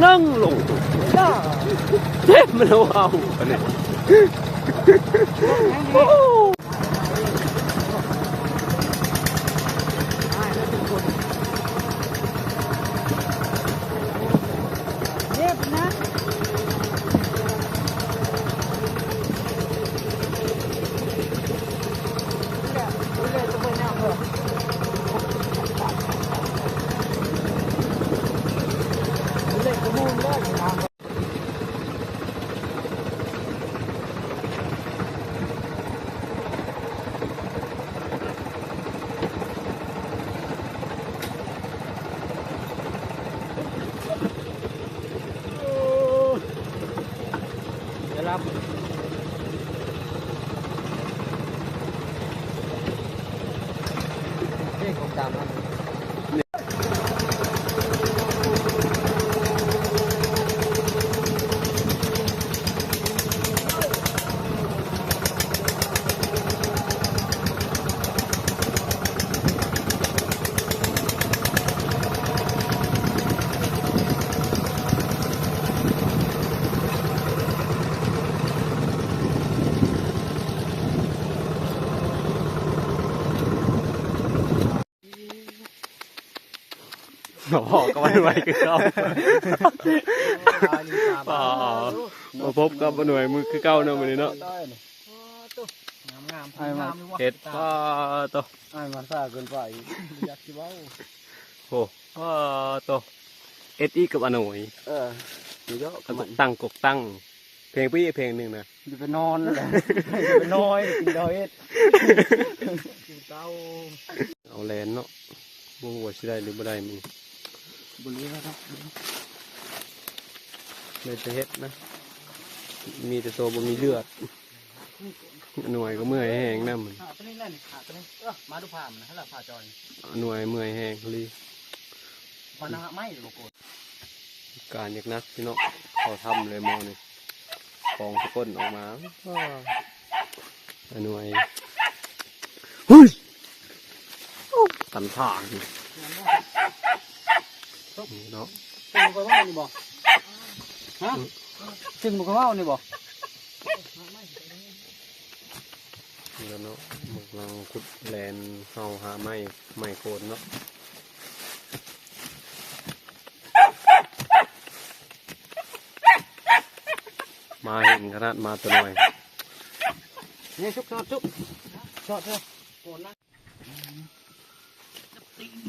นั่งลงเจ็บมันเอาเนี่ยหอกก็ไม่ไหวคือเก่ามาพบกับหน่วยมือคือเก่าเนาะมื้อนี้เนาะเห็ดป้าโตไอ้มันซ่าเกินไปอยากสิเว้าโหป้าโตเอ็ดอีกับอหน่วยนี่ก็ตั้งกกตั้งเพลงพี่เพลงนึงนะจะไปนอนแหละไปนอนกินดอยเอ็ดกินเต้าเอาแลนเนาะบ่ฮู้ว่าสิได้หรือบ่ได้มึงบริเวณครับเลยจะเฮ็ดนะมีแต่โซบ่มีเลือดหน่วยก็เมื่อยแห้งน้ำมันตัวนี้แหละตัวนี้มาดูผ่ามันนะผ่าจอยหน่วยเมื่อยแห้งเลยพอนะไม่โลโก้การยักนักพี่น้องเขาทำเลยมองนี่ฟองสะก้นออกมาหน่วยเฮ้ยตันผ่านเนาะซึ่งบุกเข้านี่บ่ฮะซึ่งบุกเข้านี่บ่แล้วเนาะเราขุดแลนเข้าหาไม้โคนเนาะมาเห็นขนาดมาตัวหน่อยนี่ชุบชุบชอดโคนนะ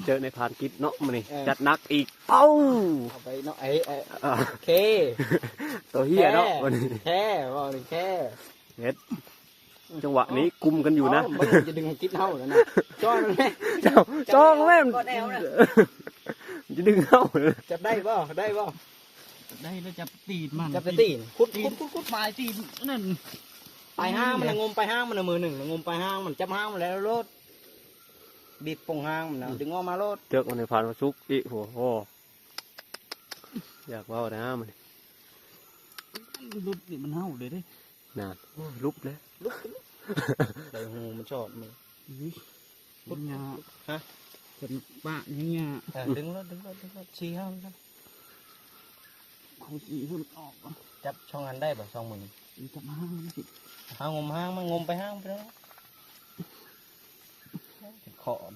เจอในพานกิจเนาะมันนี่จัดนักอีกเอ้าไปเนาะเคตัวเฮียเนาะวันนี้แค่บอกเลยแค่เฮ็ดจังหวะนี้กุมกันอยู่นะจะดึงกิจเท่าแล้วนะจ้องแม่จ้องแม่จะดึงเข้าจับได้ป่ะได้ป่ะได้แล้วจับตีนมันจับตีนคุดปลายตีนนั่นปลายห้างมันงมปลายห้างมันมือหนึ่งงมปลายห้างมันจับห้างมันแล้วรถบีบปงห้างมันนะดึงออกมาโลดเจอคนในผ่านมาซุกอีหัวพ่ออยากว่านะมันลุบนี่มันเห่าเลยดิน่าลุบเลยลุบแต่หูมันชอบมึงพุทธาฮะเป็นบ้าเนี่ยดึงแล้วชี้ห้างกันเขาจีหุ่นออกจับช่องอันได้ป่ะช่องมือจับห้างมันสิห้างงมห้างมันงมไปห้างไปแล้วขอน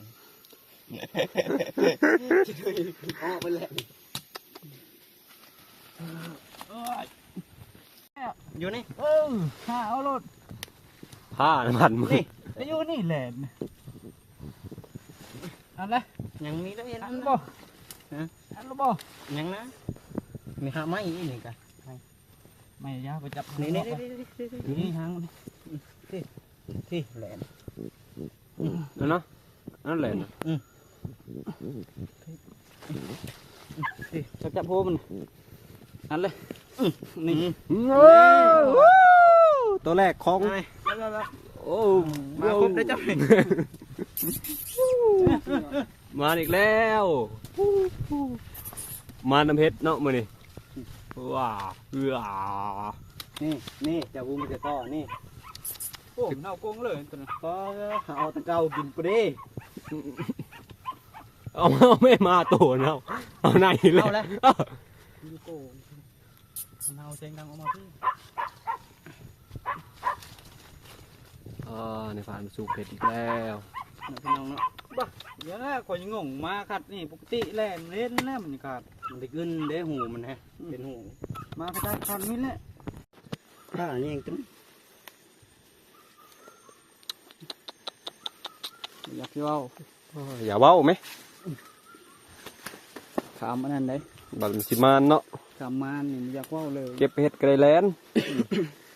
ออกไปเลยอยู่นี่ผ้าเอารถผ้าน้ำมันมึงนี่อยู่นี่แหละอันละยังมีแล้วยังอันบ่อันละบ่ยังนะมีหาไม้อีนี่กันไม่ยากไปจับนี่หางที่แหลมนั่นเนาะนั่นแหละจับโพมันอันเลยนี่ตัวแรกของโอ้มาครบได้จับมาอีกแล้วมาน้ำเพชรเนาะมือนี่ว้านี่จะวุ้งจะต่อนี่โอ้เน่าโกงเลยตัวนั้นก็เอาตะเกากินไปดิเอาไม่มาตัวเนาะเอาไหนเลย ยูโก้มันเอาเสียงดังออกมาพี่ในผ่านสู่เผ็ดอีกแล้วพี่น้องเนาะบ้าเดี๋ยวนะคอยงงมาขัดนี่ปกติแล่นเล่นแล้วมันขาดมันได้ขึ้นได้หูมันฮะเป็นหูมากระจายขัดนี่แหละถ้าอันนี้เองตึ้งอยากเว้าอย่าเว้าไหมขามอันนั้นได้บัดสิมานเนาะขามมันนี่อยากเว้าเลยเก็บเห็ดไกลแลน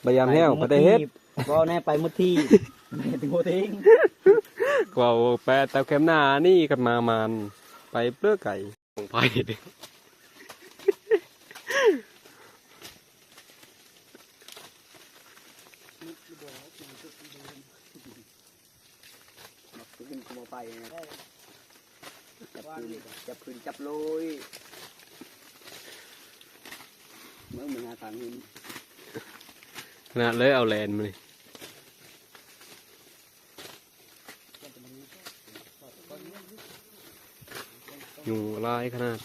พยายามแห้วไปได้เห็ดก็แน่ไปมุดที่ถึงโคทิ้งกว่าแปดแต่แคมหน้านี่กันมามันไปเปลือกไก่ของไผ่ขึ้นขโมยไปจับปืนจับลอยเมื่อมึงหาทางหินขนาดเลยเอาแลนมาเลยยุงลายขนาด